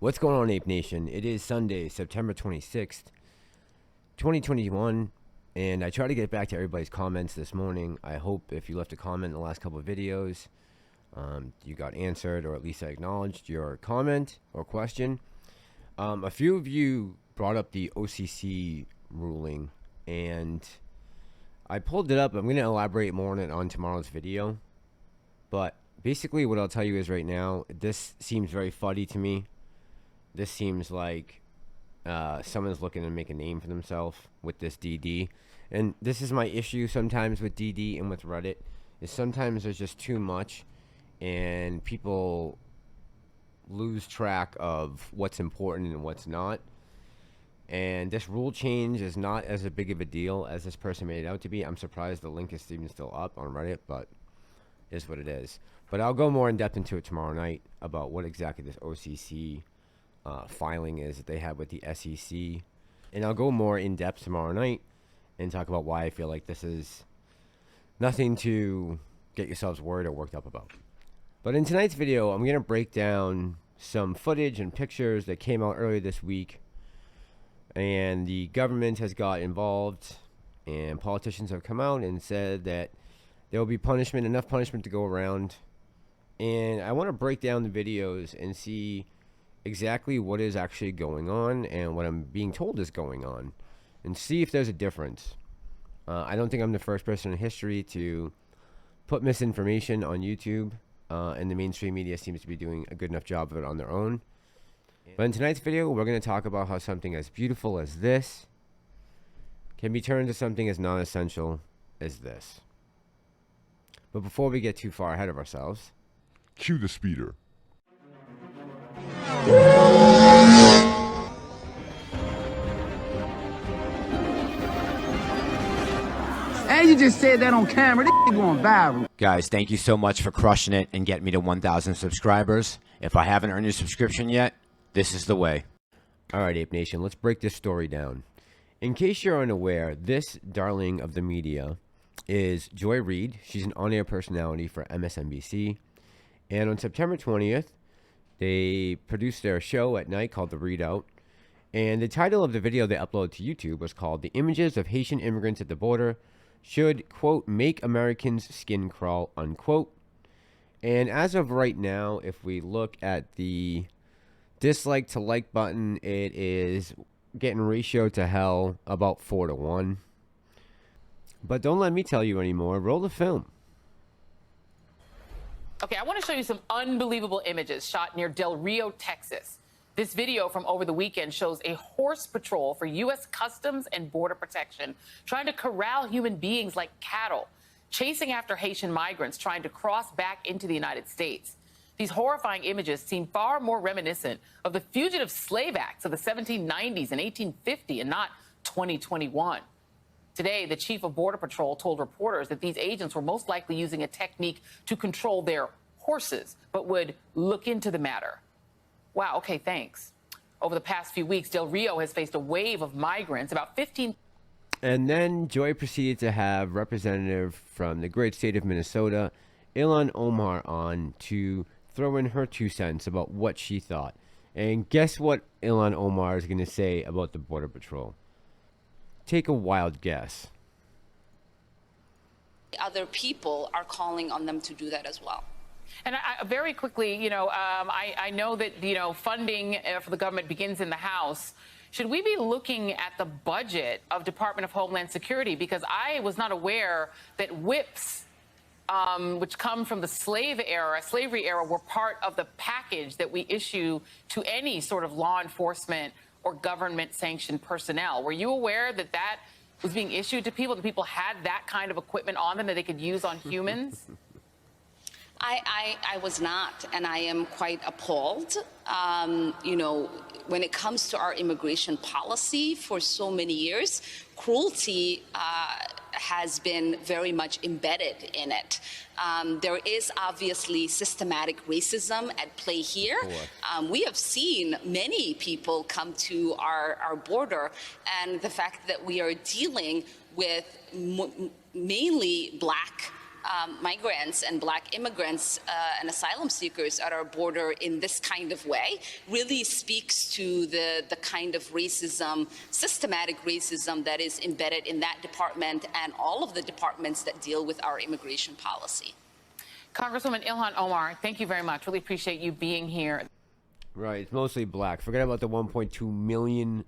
What's going on, Ape Nation? It is Sunday, September 26th, 2021, and I tried to get back to everybody's comments this morning. I hope if you left a comment in the last couple of videos, you got answered, or at least I acknowledged your comment or question. A few of you brought up the OCC ruling, and I pulled it up. I'm going to elaborate more on it on tomorrow's video, but basically what I'll tell you is right now, this seems very fuddy to me. This seems like someone's looking to make a name for themselves with this DD. And this is my issue sometimes with DD and with Reddit, is sometimes there's just too much and people lose track of what's important and what's not. And this rule change is not as big of a deal as this person made it out to be. I'm surprised the link is even still up on Reddit, but it is what it is. But I'll go more in depth into it tomorrow night about what exactly this OCC filing is that they have with the SEC, and I'll go more in depth tomorrow night and talk about why I feel like this is nothing to get yourselves worried or worked up about. But in tonight's video, I'm going to break down some footage and pictures that came out earlier this week, and the government has got involved, and politicians have come out and said that there will be punishment, enough punishment to go around. And I want to break down the videos and see exactly what is actually going on and what I'm being told is going on, and see if there's a difference. I don't think I'm the first person in history to put misinformation on YouTube, and the mainstream media seems to be doing a good enough job of it on their own. But in tonight's video, we're going to talk about how something as beautiful as this can be turned to something as non-essential as this. But before we get too far ahead of ourselves, cue the speeder. And you just said that on camera. This going viral. Guys, thank you so much for crushing it and getting me to 1,000 subscribers. If I haven't earned your subscription yet, this is the way. Alright, Ape Nation, let's break this story down. In case you're unaware, this darling of the media is Joy Reid. She's an on-air personality for MSNBC. And on September 20th, they produced their show at night called The Readout. And the title of the video they uploaded to YouTube was called "The Images of Haitian Immigrants at the Border Should, quote, make Americans skin crawl," unquote. And as of right now, if we look at the dislike to like button, it is getting ratioed to hell about 4-1. But don't let me tell you anymore. Roll the film. Okay, I want to show you some unbelievable images shot near Del Rio, Texas. This video from over the weekend shows a horse patrol for U.S. Customs and Border Protection trying to corral human beings like cattle, chasing after Haitian migrants trying to cross back into the United States. These horrifying images seem far more reminiscent of the Fugitive Slave Acts of the 1790s and 1850 and not 2021. Today, the chief of Border Patrol told reporters that these agents were most likely using a technique to control their horses, but would look into the matter. Wow, okay, thanks. Over the past few weeks, Del Rio has faced a wave of migrants, about 15. And then Joy proceeded to have representative from the great state of Minnesota, Ilhan Omar, on to throw in her 2 cents about what she thought. And guess what Ilhan Omar is going to say about the Border Patrol? Take a wild guess. Other people are calling on them to do that as well. And very quickly, I know that, funding for the government begins in the House. Should we be looking at the budget of Department of Homeland Security? Because I was not aware that whips, which come from the slavery era, were part of the package that we issue to any sort of law enforcement or government-sanctioned personnel. Were you aware that that was being issued to people, that people had that kind of equipment on them that they could use on humans? I was not, and I am quite appalled. When it comes to our immigration policy for so many years, cruelty has been very much embedded in it. There is obviously systematic racism at play here. We have seen many people come to our border, and the fact that we are dealing with mainly Black migrants and black immigrants and asylum seekers at our border in this kind of way really speaks to the kind of racism, systematic racism that is embedded in that department and all of the departments that deal with our immigration policy. Congresswoman Ilhan Omar, thank you very much. Really appreciate you being here. Right, it's mostly black. Forget about the 1.2 million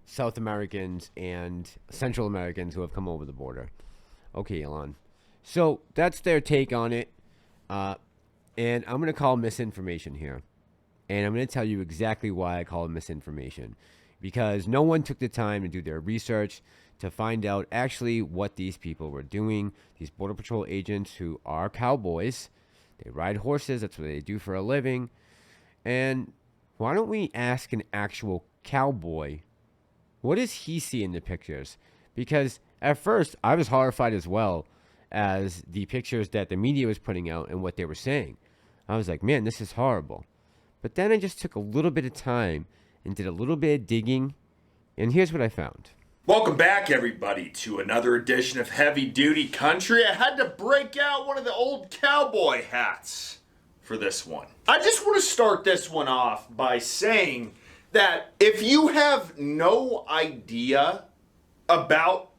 South Americans and Central Americans who have come over the border. Okay, Ilhan. So that's their take on it. And I'm going to call misinformation here. And I'm going to tell you exactly why I call it misinformation. Because no one took the time to do their research to find out actually what these people were doing. These Border Patrol agents who are cowboys. They ride horses. That's what they do for a living. And why don't we ask an actual cowboy, what does he see in the pictures? Because at first, I was horrified as well as the pictures that the media was putting out and what they were saying. I was like, man, this is horrible. But then I just took a little bit of time and did a little bit of digging, and here's what I found. Welcome back, everybody, to another edition of Heavy Duty Country. I had to break out one of the old cowboy hats for this one. I just want to start this one off by saying that if you have no idea about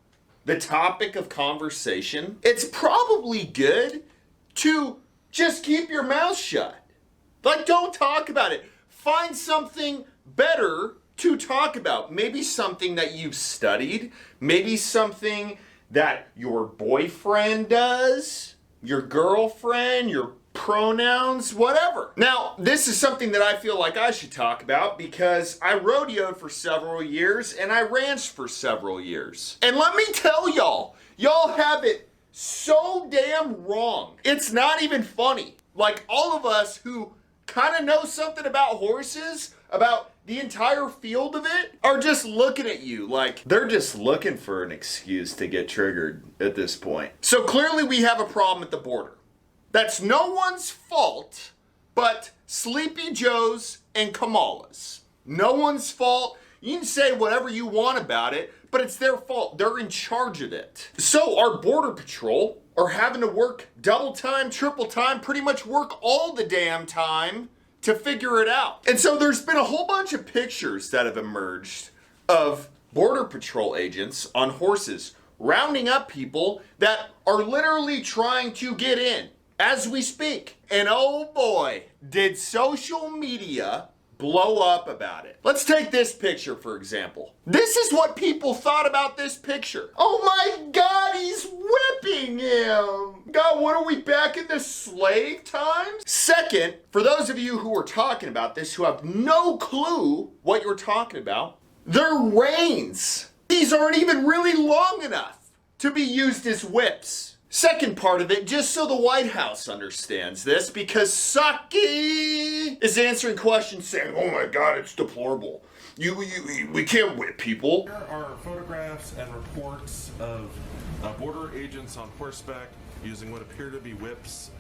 the topic of conversation, it's probably good to just keep your mouth shut. Like, don't talk about it. Find something better to talk about. Maybe something that you've studied. Maybe something that your boyfriend does, your girlfriend, your pronouns, whatever. Now, this is something that I feel like I should talk about because I rodeoed for several years and I ranched for several years. And let me tell y'all have it so damn wrong. It's not even funny. Like, all of us who kind of know something about horses, about the entire field of it, are just looking at you like they're just looking for an excuse to get triggered at this point. So clearly we have a problem at the border. That's no one's fault but Sleepy Joe's and Kamala's. No one's fault. You can say whatever you want about it, but it's their fault. They're in charge of it. So our Border Patrol are having to work double time, triple time, pretty much work all the damn time to figure it out. And so there's been a whole bunch of pictures that have emerged of Border Patrol agents on horses rounding up people that are literally trying to get in as we speak. And oh boy, did social media blow up about it. Let's take this picture, for example. This is what people thought about this picture. Oh my God, he's whipping him. God, what are we back in the slave times? Second, for those of you who are talking about this, who have no clue what you're talking about, they're reins. These aren't even really long enough to be used as whips. Second part of it, just so the White House understands this, because Psaki is answering questions saying, oh my God, it's deplorable. We can't whip people. There are photographs and reports of border agents on horseback using what appear to be whips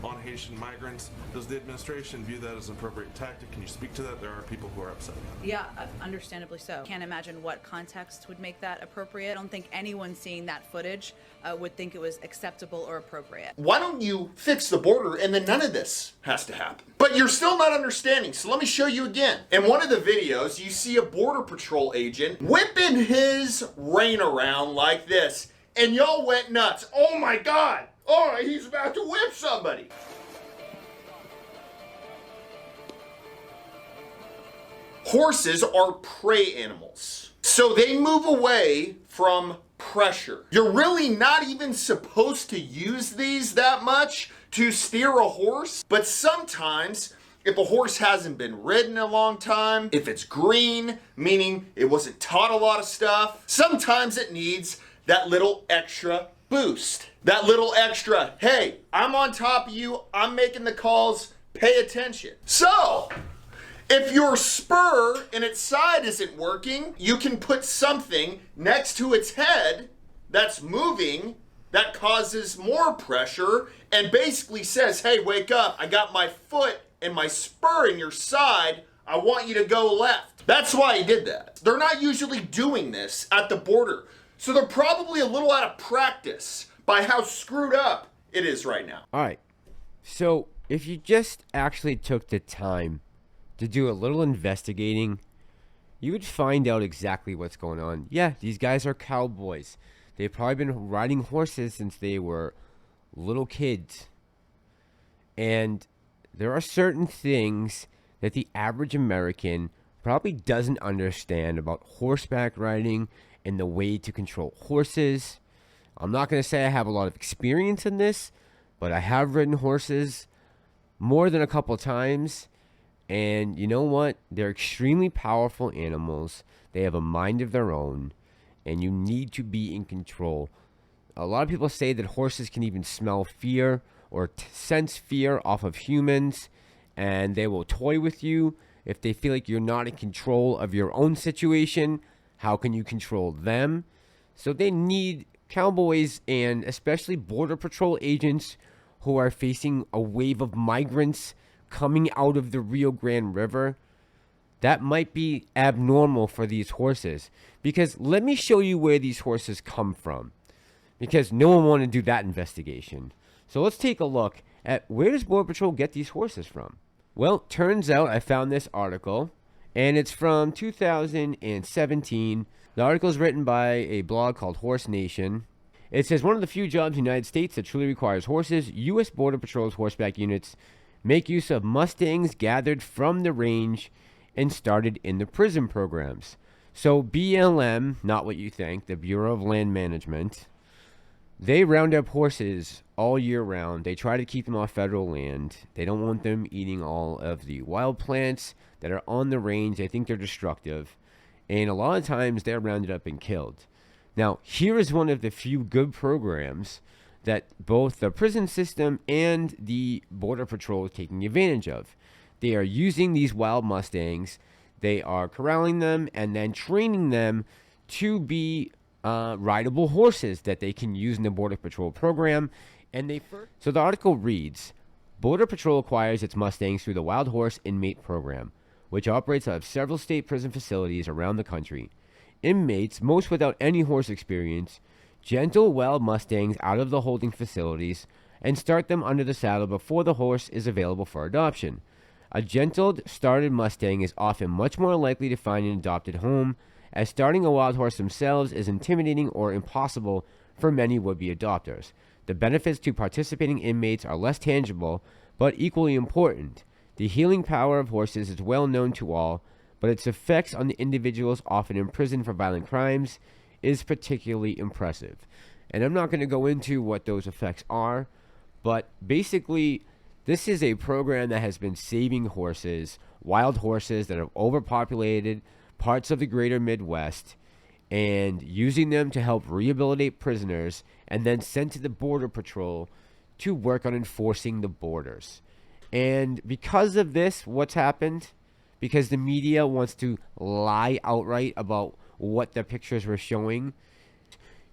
on Haitian migrants. Does the administration view that as an appropriate tactic? Can you speak to that? There are people who are upset about it. Yeah, understandably so. Can't imagine what context would make that appropriate. I don't think anyone seeing that footage would think it was acceptable or appropriate. Why don't you fix the border and then none of this has to happen? But you're still not understanding, so let me show you again. In one of the videos, you see a Border Patrol agent whipping his rein around like this, and y'all went nuts. Oh my God! Oh, he's about to whip somebody. Horses are prey animals, so they move away from pressure. You're really not even supposed to use these that much to steer a horse, but sometimes if a horse hasn't been ridden a long time, if it's green, meaning it wasn't taught a lot of stuff, sometimes it needs that little extra boost. That little extra, hey, I'm on top of you, I'm making the calls, pay attention. So, if your spur in its side isn't working, you can put something next to its head that's moving, that causes more pressure, and basically says, hey, wake up, I got my foot and my spur in your side, I want you to go left. That's why he did that. They're not usually doing this at the border, so they're probably a little out of practice. by how screwed up it is right now. All right. So if you just actually took the time to do a little investigating, you would find out exactly what's going on. Yeah, these guys are cowboys. They've probably been riding horses since they were little kids. And there are certain things that the average American probably doesn't understand about horseback riding and the way to control horses. I'm not going to say I have a lot of experience in this, but I have ridden horses more than a couple times. And you know what? They're extremely powerful animals. They have a mind of their own, and you need to be in control. A lot of people say that horses can even smell fear or sense fear off of humans, and they will toy with you if they feel like you're not in control of your own situation. How can you control them? So they need cowboys and especially Border Patrol agents who are facing a wave of migrants coming out of the Rio Grande River. That might be abnormal for these horses, because let me show you where these horses come from, because no one wanted to do that investigation. So let's take a look at where does Border Patrol get these horses from. Well, turns out I found this article, and it's from 2017. The article is written by a blog called Horse Nation. It says, one of the few jobs in the United States that truly requires horses, U.S. Border Patrol's horseback units make use of mustangs gathered from the range and started in the prison programs. So BLM, not what you think, the Bureau of Land Management, they round up horses all year round. They try to keep them off federal land. They don't want them eating all of the wild plants that are on the range. They think they're destructive. And a lot of times they're rounded up and killed. Now, here is one of the few good programs that both the prison system and the Border Patrol is taking advantage of. They are using these wild mustangs. They are corralling them and then training them to be rideable horses that they can use in the Border Patrol program. And so the article reads, Border Patrol acquires its mustangs through the Wild Horse Inmate Program, which operates out of several state prison facilities around the country. Inmates, most without any horse experience, gentle wild mustangs out of the holding facilities and start them under the saddle before the horse is available for adoption. A gentled, started mustang is often much more likely to find an adopted home, as starting a wild horse themselves is intimidating or impossible for many would-be adopters. The benefits to participating inmates are less tangible, but equally important. The healing power of horses is well known to all, but its effects on the individuals often imprisoned for violent crimes is particularly impressive. And I'm not going to go into what those effects are, but basically, this is a program that has been saving horses, wild horses that are overpopulated parts of the greater Midwest, and using them to help rehabilitate prisoners and then sent to the Border Patrol to work on enforcing the borders. And because of this, what's happened? Because the media wants to lie outright about what the pictures were showing,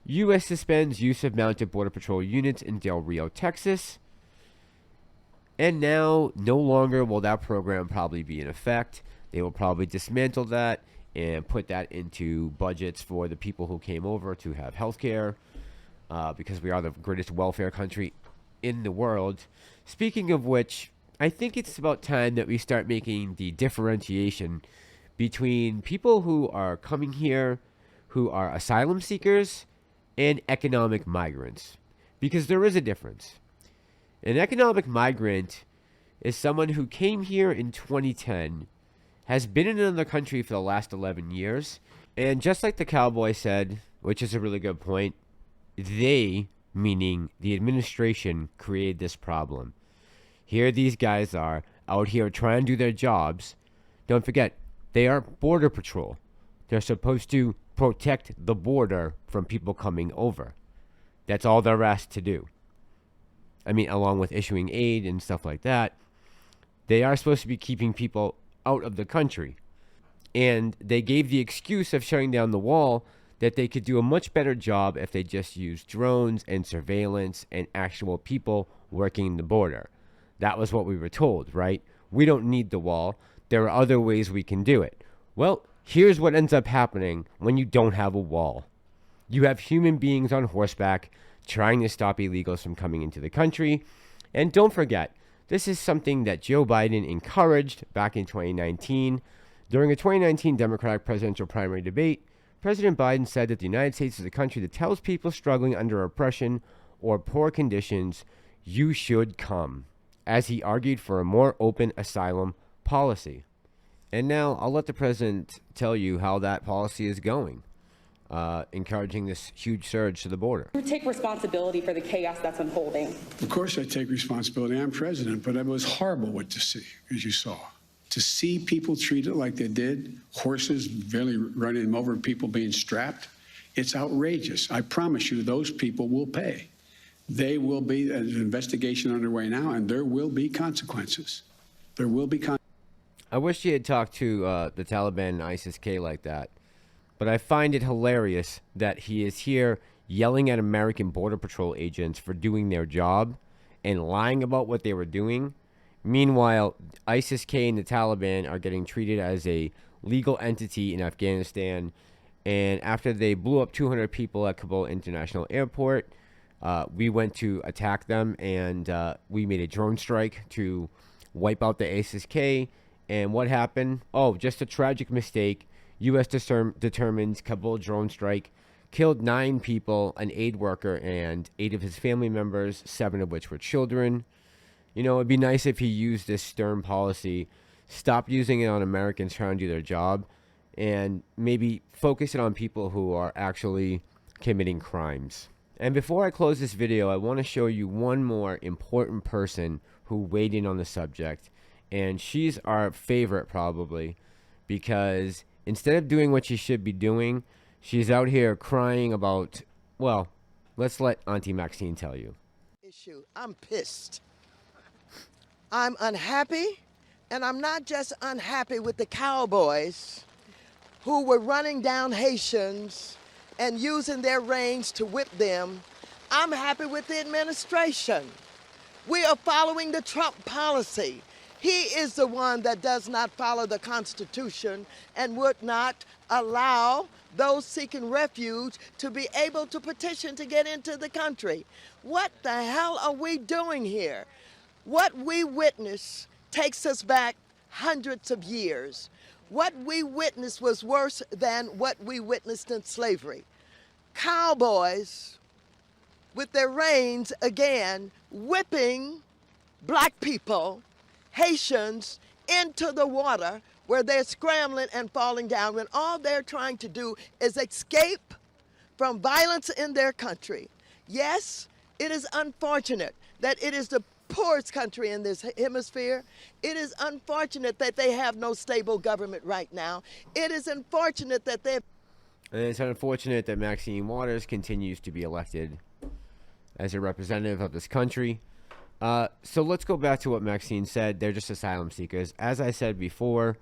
U.S. suspends use of mounted Border Patrol units in Del Rio, Texas. And now, no longer will that program probably be in effect. They will probably dismantle that and put that into budgets for the people who came over to have health care, because we are the greatest welfare country in the world. Speaking of which, I think it's about time that we start making the differentiation between people who are coming here, who are asylum seekers, and economic migrants, because there is a difference. An economic migrant is someone who came here in 2010, has been in another country for the last 11 years, and just like the cowboy said, which is a really good point, they, meaning the administration, created this problem. Here these guys are out here trying to do their jobs. Don't forget, they are Border Patrol. They're supposed to protect the border from people coming over. That's all they're asked to do. I mean, along with issuing aid and stuff like that, they are supposed to be keeping people out of the country. And they gave the excuse of shutting down the wall that they could do a much better job if they just used drones and surveillance and actual people working the border. That was what we were told, right? We don't need the wall. There are other ways we can do it. Well, here's what ends up happening when you don't have a wall. You have human beings on horseback trying to stop illegals from coming into the country. And don't forget, this is something that Joe Biden encouraged back in 2019. During a 2019 Democratic presidential primary debate, President Biden said that the United States is a country that tells people struggling under oppression or poor conditions, you should come, as he argued for a more open asylum policy. And now I'll let the president tell you how that policy is going, encouraging this huge surge to the border. You take responsibility for the chaos that's unfolding. Of course I take responsibility. I'm president, but it was horrible what to see, as you saw. To see people treated like they did, horses barely running them over, people being strapped, it's outrageous. I promise you those people will pay. They will be, there's an investigation underway now, and there will be consequences. There will be consequences. I wish he had talked to the Taliban and ISIS-K like that. But I find it hilarious that he is here yelling at American Border Patrol agents for doing their job and lying about what they were doing. Meanwhile, ISIS-K and the Taliban are getting treated as a legal entity in Afghanistan. And after they blew up 200 people at Kabul International Airport, we went to attack them, and we made a drone strike to wipe out the ISIS-K. And what happened? Oh, just a tragic mistake. U.S. determined Kabul drone strike killed 9 people, an aid worker, and 8 of his family members, 7 of which were children. You know, it'd be nice if he used this stern policy, stopped using it on Americans trying to do their job, and maybe focus it on people who are actually committing crimes. And before I close this video, I want to show you one more important person who weighed in on the subject. And she's our favorite probably, because instead of doing what she should be doing, she's out here crying about, well, let's let Auntie Maxine tell you. I'm pissed. I'm unhappy, and I'm not just unhappy with the cowboys who were running down Haitians and using their reins to whip them. I'm happy with the administration. We are following the Trump policy. He is the one that does not follow the Constitution and would not allow those seeking refuge to be able to petition to get into the country. What the hell are we doing here? What we witnessed takes us back hundreds of years. What we witnessed was worse than what we witnessed in slavery. Cowboys with their reins again whipping black people, Haitians, into the water where they're scrambling and falling down when all they're trying to do is escape from violence in their country. Yes, it is unfortunate that it is the poorest country in this hemisphere. It is unfortunate that they have no stable government right now. It is unfortunate that they... And it's unfortunate that Maxine Waters continues to be elected as a representative of this country. So let's go back to what Maxine said. They're just asylum seekers. As I said before,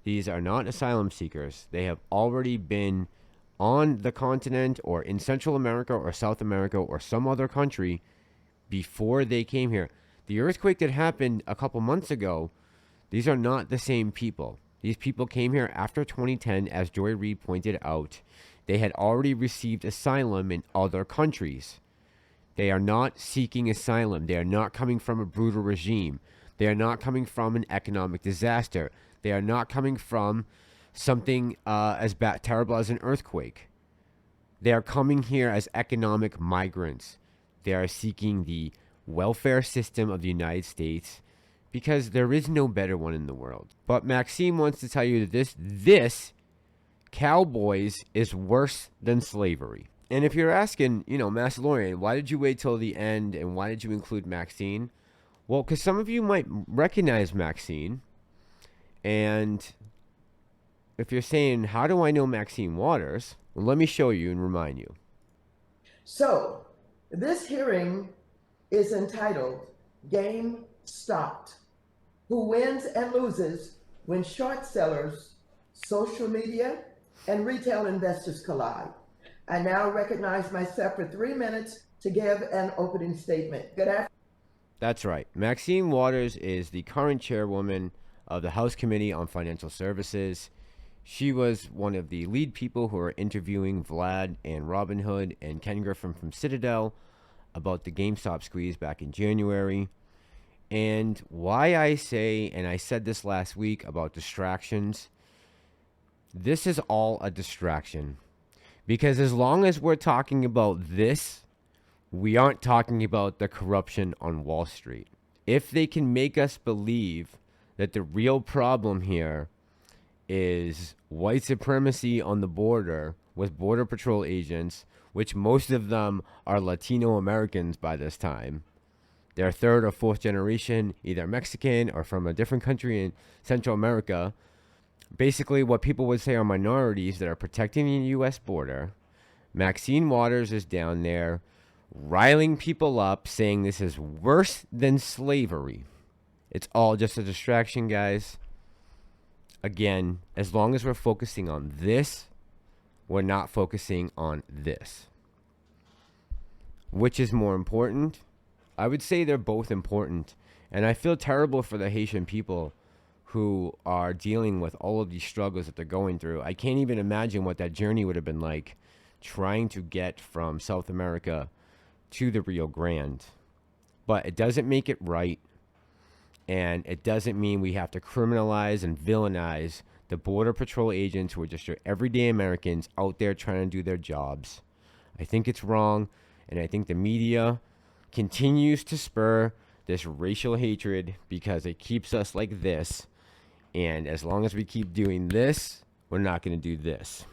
these are not asylum seekers. They have already been on the continent or in Central America or South America or some other country before they came here. The earthquake that happened a couple months ago, these are not the same people. These people came here after 2010, as Joy Reid pointed out. They had already received asylum in other countries. They are not seeking asylum. They are not coming from a brutal regime. They are not coming from an economic disaster. They are not coming from something as terrible as an earthquake. They are coming here as economic migrants. They are seeking the welfare system of the United States because there is no better one in the world. But Maxime wants to tell you that this cowboys is worse than slavery. And if you're asking, you know, Master Lorian, why did you wait till the end and why did you include Maxine? Well, because some of you might recognize Maxine. And if you're saying, how do I know Maxine Waters? Well, let me show you and remind you. So, this hearing is entitled Game Stopped. Who wins and loses when short sellers, social media, and retail investors collide. I now recognize myself for 3 minutes to give an opening statement. Good afternoon. That's right. Maxine Waters is the current chairwoman of the House Committee on Financial Services. She was one of the lead people who are interviewing Vlad and Robinhood and Ken Griffin from Citadel about the GameStop squeeze back in January, and why I say, and I said this last week about distractions, this is all a distraction. Because as long as we're talking about this, we aren't talking about the corruption on Wall Street. If they can make us believe that the real problem here is white supremacy on the border with Border Patrol agents, which most of them are Latino Americans by this time. They're third or fourth generation, either Mexican or from a different country in Central America. Basically, what people would say are minorities that are protecting the U.S. border. Maxine Waters is down there riling people up, saying this is worse than slavery. It's all just a distraction, guys. Again, as long as we're focusing on this, we're not focusing on this. Which is more important? I would say they're both important. And I feel terrible for the Haitian people who are dealing with all of these struggles that they're going through. I can't even imagine what that journey would have been like, trying to get from South America to the Rio Grande. But it doesn't make it right. And it doesn't mean we have to criminalize and villainize the Border Patrol agents who are just your everyday Americans out there trying to do their jobs. I think it's wrong, and I think the media continues to spur this racial hatred because it keeps us like this. And as long as we keep doing this, we're not going to do this.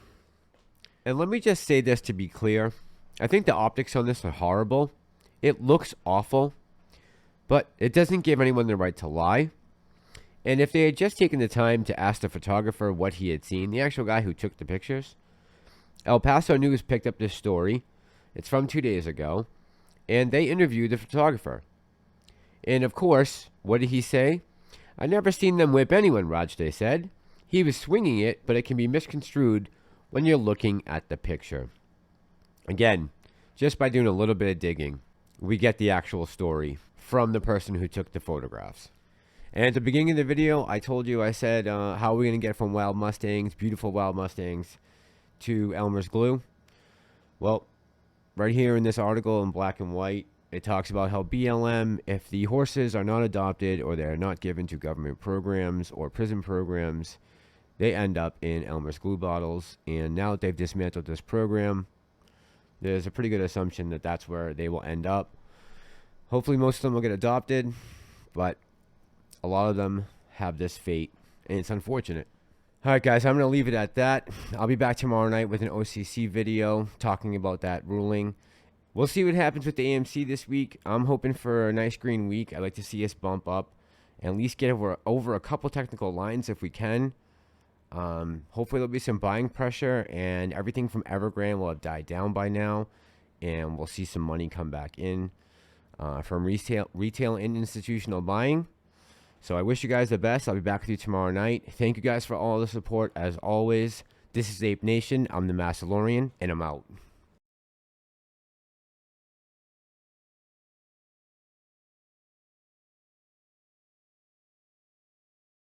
And let me just say this to be clear. I think the optics on this are horrible. It looks awful, but it doesn't give anyone the right to lie. And if they had just taken the time to ask the photographer what he had seen, the actual guy who took the pictures, El Paso News picked up this story. It's from 2 days ago, and they interviewed the photographer. And of course, what did he say? "I never seen them whip anyone," Rajde said. "He was swinging it, but it can be misconstrued when you're looking at the picture." Again, just by doing a little bit of digging, we get the actual story from the person who took the photographs. And at the beginning of the video, I told you, I said, how are we going to get from wild Mustangs, beautiful wild Mustangs, to Elmer's glue? Well, right here in this article in black and white, it talks about how BLM, if the horses are not adopted or they're not given to government programs or prison programs, they end up in Elmer's glue bottles. And now that they've dismantled this program, there's a pretty good assumption that that's where they will end up. Hopefully most of them will get adopted, but a lot of them have this fate, and it's unfortunate. All right, guys, I'm going to leave it at that. I'll be back tomorrow night with an OCC video talking about that ruling. We'll see what happens with the AMC this week. I'm hoping for a nice green week. I'd like to see us bump up and at least get over a couple technical lines if we can. Hopefully there'll be some buying pressure, and everything from Evergrande will have died down by now, and we'll see some money come back in from retail and institutional buying. So I wish you guys the best. I'll be back with you tomorrow night. Thank you guys for all the support as always. This is Ape Nation. I'm the Massalorian, and I'm out.